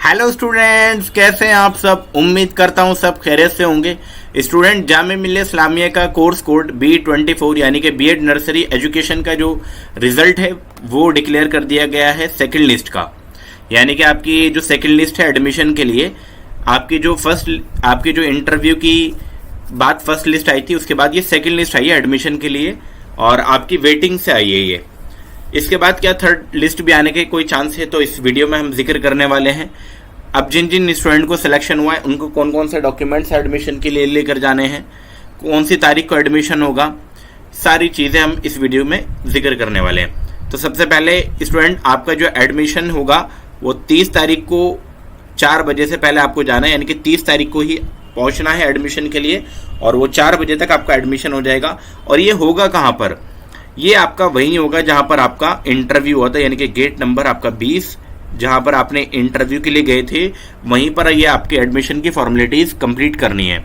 Hello students, कैसे हैं आप सब। उम्मीद करता हूं सब खैरियत से होंगे। स्टूडेंट, जामिया मिल्लिया इस्लामिया का कोर्स कोड B24 यानी कि बीएड नर्सरी एजुकेशन का जो रिजल्ट है वो डिक्लेयर कर दिया गया है सेकंड लिस्ट का। यानी कि आपकी जो सेकंड लिस्ट है एडमिशन के लिए, आपकी जो इंटरव्यू की बात फर्स्ट लिस्ट आई थी, उसके बाद ये सेकंड लिस्ट आई है एडमिशन के लिए और आपकी वेटिंग से आई है ये। इसके बाद क्या थर्ड लिस्ट भी आने के कोई चांस है, तो इस वीडियो में हम जिक्र करने वाले हैं। अब जिन जिन स्टूडेंट को सिलेक्शन हुआ है उनको कौन कौन से डॉक्यूमेंट्स एडमिशन के लिए लेकर जाने हैं, कौन सी तारीख को एडमिशन होगा, सारी चीज़ें हम इस वीडियो में जिक्र करने वाले हैं। तो सबसे पहले स्टूडेंट, आपका जो एडमिशन होगा वो 30 तारीख को 4 बजे से पहले आपको जाना है, यानी कि 30 तारीख को ही पहुंचना है एडमिशन के लिए और वो 4 बजे तक आपका एडमिशन हो जाएगा। और ये होगा कहाँ पर? ये आपका वहीं होगा जहां पर आपका इंटरव्यू होता है, यानी कि गेट नंबर आपका 20 जहां पर आपने इंटरव्यू के लिए गए थे, वहीं पर ये आपके एडमिशन की फॉर्मेलिटीज कंप्लीट करनी है।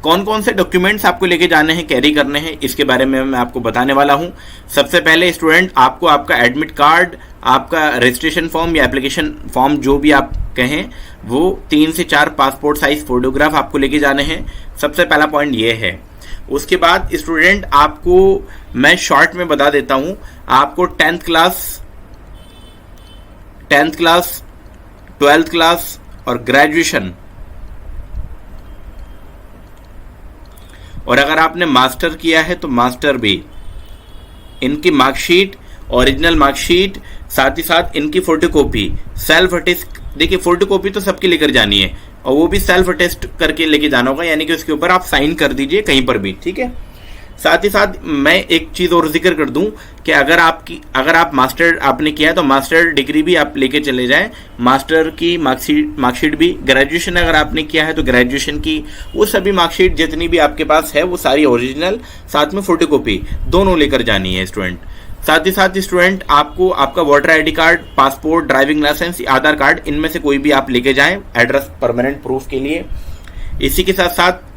कौन कौन से डॉक्यूमेंट्स आपको लेके जाने हैं, कैरी करने हैं, इसके बारे में मैं आपको बताने वाला हूं। सबसे पहले स्टूडेंट, आपको आपका एडमिट कार्ड, आपका रजिस्ट्रेशन फॉर्म या एप्लीकेशन फॉर्म जो भी आप कहें, वो 3 से 4 पासपोर्ट साइज फोटोग्राफ आपको लेके जाने हैं। सबसे पहला पॉइंट ये है। उसके बाद स्टूडेंट, आपको मैं शॉर्ट में बता देता हूं, आपको 10th क्लास, 12th क्लास और ग्रेजुएशन, और अगर आपने मास्टर किया है तो मास्टर भी, इनकी मार्कशीट, ओरिजिनल मार्कशीट, साथ ही साथ इनकी फोटोकॉपी, सेल्फ अटेस्ट। देखिए, फोटोकॉपी तो सबकी लेकर जानी है और वो भी सेल्फ अटेस्ट करके लेके जाना होगा, यानी कि उसके ऊपर आप साइन कर दीजिए कहीं पर भी, ठीक है। साथ ही साथ मैं एक चीज और जिक्र कर दूं कि अगर आप मास्टर आपने किया है तो मास्टर डिग्री भी आप लेके चले जाएं, मास्टर की मार्कशीट भी। ग्रेजुएशन अगर आपने किया है तो ग्रेजुएशन की वो सभी मार्कशीट जितनी भी आपके पास है वो सारी ओरिजिनल, साथ में फोटोकॉपी दोनों लेकर जानी है स्टूडेंट। साथ ही साथ स्टूडेंट, आपको आपका voter ID card, passport, driving licence, Aadhaar card, इनमें से कोई भी आप लेके जाएं एड्रेस परमानेंट प्रूफ के लिए। इसी के साथ साथ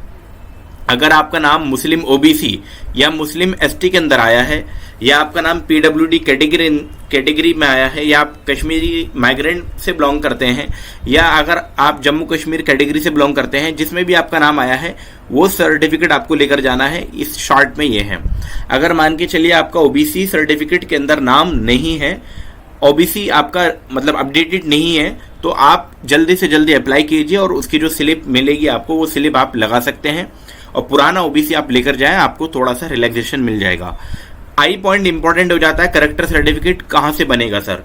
अगर आपका नाम मुस्लिम ओबीसी या मुस्लिम एसटी के अंदर आया है, या आपका नाम पीडब्ल्यूडी कैटेगरी में आया है, या आप कश्मीरी माइग्रेंट से बिलोंग करते हैं, या अगर आप जम्मू कश्मीर कैटेगरी से बिलोंग करते हैं, जिसमें भी आपका नाम आया है, वो सर्टिफिकेट आपको लेकर जाना है। इस शॉर्ट में ये है। अगर मान के चलिए आपका ओबीसी सर्टिफिकेट के अंदर नाम नहीं है, ओबीसी आपका मतलब अपडेटेड नहीं है, तो आप जल्दी से जल्दी अप्लाई कीजिए और उसकी जो स्लिप मिलेगी आपको, वो स्लिप आप लगा सकते हैं और पुराना ओबीसी आप लेकर जाएं, आपको थोड़ा सा रिलैक्सेशन मिल जाएगा। आई पॉइंट इंपॉर्टेंट हो जाता है, करेक्टर सर्टिफिकेट कहाँ से बनेगा सर?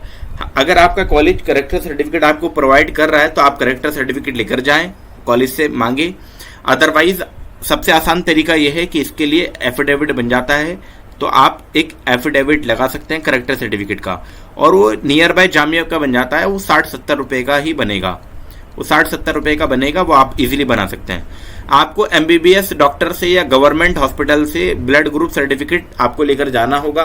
अगर आपका कॉलेज करेक्टर सर्टिफिकेट आपको प्रोवाइड कर रहा है तो आप करेक्टर सर्टिफिकेट लेकर जाएं, कॉलेज से मांगे। अदरवाइज सबसे आसान तरीका यह है कि इसके लिए एफिडेविट बन जाता है, तो आप एक एफिडेविट लगा सकते हैं करेक्टर सर्टिफिकेट का, और वो नियर बाय जामिया का बन जाता है। वो 60-70 रुपए का ही बनेगा, वो 60-70 रुपए का बनेगा, वो आप इजीली बना सकते हैं। आपको एमबीबीएस डॉक्टर से या गवर्नमेंट हॉस्पिटल से ब्लड ग्रुप सर्टिफिकेट आपको लेकर जाना होगा।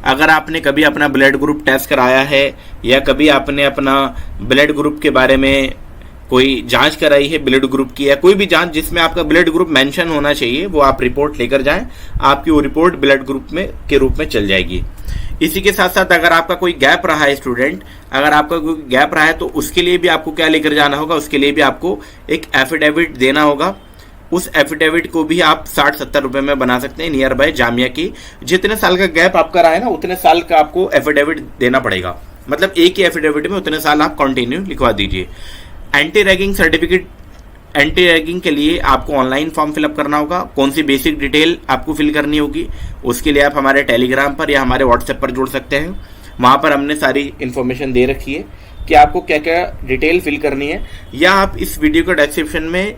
अगर आपने कभी अपना ब्लड ग्रुप टेस्ट कराया है या कभी आपने अपना ब्लड ग्रुप के बारे में कोई जांच कराई है, ब्लड ग्रुप की, या कोई भी जांच जिसमें आपका ब्लड ग्रुप मेंशन होना चाहिए, वो आप रिपोर्ट लेकर जाएं। आपकी वो रिपोर्ट ब्लड ग्रुप में के रूप में चल जाएगी। इसी के साथ साथ अगर आपका कोई गैप रहा है स्टूडेंट, अगर आपका कोई गैप रहा है तो उसके लिए भी आपको क्या लेकर जाना होगा? उसके लिए भी आपको एक एफिडेविट देना होगा। उस एफिडेविट को भी आप 60-70 रुपए में बना सकते हैं नियर बाय जामिया की। जितने साल का गैप आपका रहा है ना, उतने साल का आपको एफिडेविट देना पड़ेगा, मतलब एक ही एफिडेविट में उतने साल आप कंटिन्यू लिखवा दीजिए। Anti ragging certificate, anti ragging के लिए आपको ऑनलाइन फॉर्म फिलअप करना होगा। कौन सी बेसिक डिटेल आपको फिल करनी होगी, उसके लिए आप हमारे टेलीग्राम पर या हमारे व्हाट्सएप पर जुड़ सकते हैं। वहाँ पर हमने सारी इन्फॉर्मेशन दे रखी है कि आपको क्या क्या डिटेल फिल करनी है, या आप इस वीडियो के डिस्क्रिप्शन में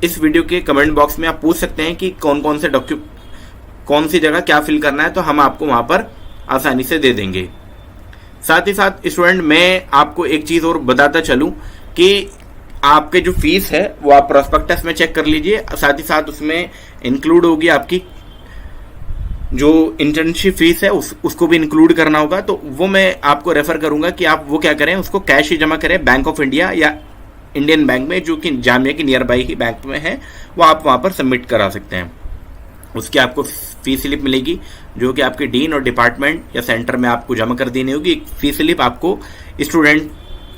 इस वीडियो के कमेंट बॉक्स में आप पूछ सकते हैं कि कौन कौन सी जगह क्या फिल करना है, तो हम आपको वहाँ पर आसानी से दे देंगे। साथ ही साथ स्टूडेंट, मैं आपको एक चीज़ और बताता चलूँ कि आपके जो फीस है वो आप प्रोस्पेक्टस में चेक कर लीजिए। साथ ही साथ उसमें इंक्लूड होगी आपकी जो इंटर्नशिप फीस है, उसको भी इंक्लूड करना होगा। तो वो मैं आपको रेफर करूंगा कि आप वो क्या करें, उसको कैश ही जमा करें बैंक ऑफ इंडिया या इंडियन बैंक में, जो कि जामिया की नियर बाई ही बैंक में है, वो आप वहाँ पर सबमिट करा सकते हैं। उसकी आपको फी स्लिप मिलेगी जो कि आपके डीन और डिपार्टमेंट या सेंटर में आपको जमा कर देनी होगी। फी स्लिप आपको स्टूडेंट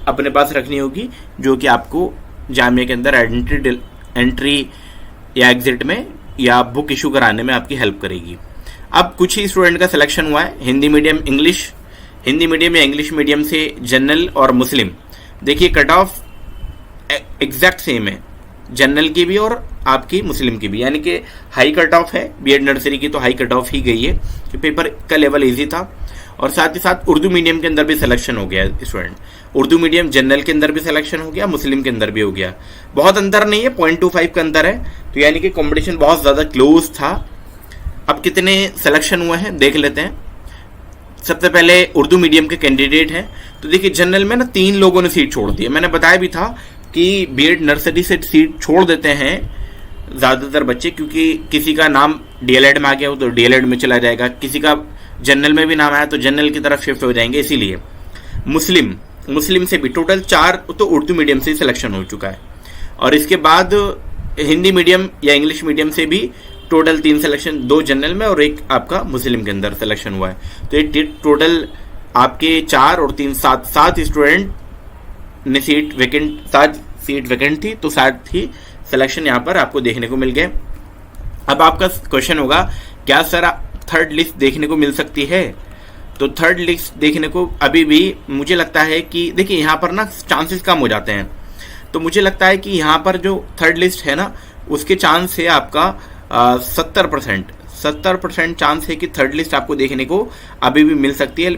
अपने पास रखनी होगी, जो कि आपको जामिया के अंदर एंट्री या एग्जिट में या बुक इशू कराने में आपकी हेल्प करेगी। अब कुछ ही स्टूडेंट का सिलेक्शन हुआ है, हिंदी मीडियम या इंग्लिश मीडियम से जनरल और मुस्लिम। देखिए कट ऑफ एग्जैक्ट सेम है, जनरल की भी और आपकी मुस्लिम की भी, यानी कि हाई कट ऑफ है। बीएड नर्सरी की तो हाई कट ऑफ ही गई है कि पेपर का लेवल इजी था। और साथ ही साथ उर्दू मीडियम के अंदर भी सिलेक्शन हो गया स्टूडेंट, उर्दू मीडियम जनरल के अंदर भी सिलेक्शन हो गया, मुस्लिम के अंदर भी हो गया। बहुत अंतर नहीं है, 0.25 का अंतर है, तो यानी कि कंपटीशन बहुत ज़्यादा क्लोज था। अब कितने सिलेक्शन हुए हैं देख लेते हैं। सबसे पहले उर्दू मीडियम के कैंडिडेट हैं, तो देखिए जनरल में ना 3 लोगों ने सीट छोड़ दी है। मैंने बताया भी था कि बीएड नर्सरी से सीट छोड़ देते हैं ज़्यादातर बच्चे, क्योंकि किसी का नाम डीएलएड में आ गया हो तो डीएलएड में चला जाएगा, किसी का जनरल में भी नाम आया तो जनरल की तरफ शिफ्ट हो जाएंगे। इसीलिए मुस्लिम से भी टोटल 4 तो उर्दू मीडियम से सिलेक्शन हो चुका है। और इसके बाद हिंदी मीडियम या इंग्लिश मीडियम से भी टोटल 3 सिलेक्शन, 2 जनरल में और 1 आपका मुस्लिम के अंदर सिलेक्शन हुआ है। तो ये टोटल आपके 4 और 3 7 स्टूडेंट ने सीट वैकेंट थी, तो 7 ही सिलेक्शन यहाँ पर आपको देखने को मिल गए। अब आपका क्वेश्चन होगा क्या सर थर्ड लिस्ट देखने को मिल सकती है? तो थर्ड लिस्ट देखने को अभी भी मुझे लगता है कि देखिए यहाँ पर ना चांसेस कम हो जाते हैं, तो मुझे लगता है कि यहाँ पर जो थर्ड लिस्ट है ना उसके चांस है आपका 70% चांस है कि थर्ड लिस्ट आपको देखने को अभी भी मिल सकती है।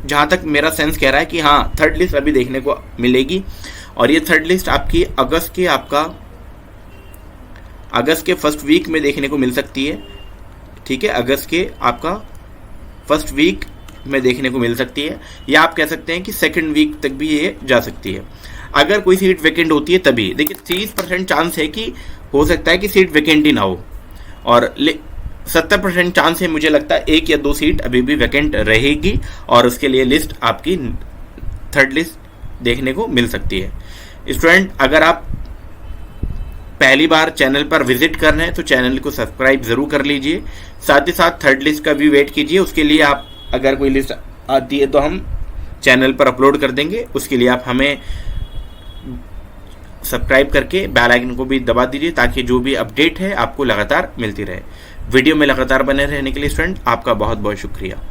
जहाँ तक मेरा सेंस कह रहा है कि हाँ थर्ड लिस्ट अभी देखने को मिलेगी। और ये थर्ड लिस्ट आपकी अगस्त के फर्स्ट वीक में देखने को मिल सकती है। ठीक है, अगस्त के आपका फर्स्ट वीक में देखने को मिल सकती है, या आप कह सकते हैं कि सेकंड वीक तक भी ये जा सकती है। अगर कोई सीट वैकेंट होती है तभी, देखिए 30% चांस है कि हो सकता है कि सीट वैकेंट ही ना हो, और 70% चांस है मुझे लगता है 1 या 2 सीट अभी भी वैकेंट रहेगी, और उसके लिए लिस्ट आपकी थर्ड लिस्ट देखने को मिल सकती है। स्टूडेंट अगर आप पहली बार चैनल पर विजिट कर रहे हैं तो चैनल को सब्सक्राइब जरूर कर लीजिए, साथ ही साथ थर्ड लिस्ट का भी वेट कीजिए। उसके लिए आप अगर कोई लिस्ट आती है तो हम चैनल पर अपलोड कर देंगे, उसके लिए आप हमें सब्सक्राइब करके बेल आइकन को भी दबा दीजिए ताकि जो भी अपडेट है आपको लगातार मिलती रहे। वीडियो में लगातार बने रहने के लिए स्टूडेंट आपका बहुत बहुत शुक्रिया।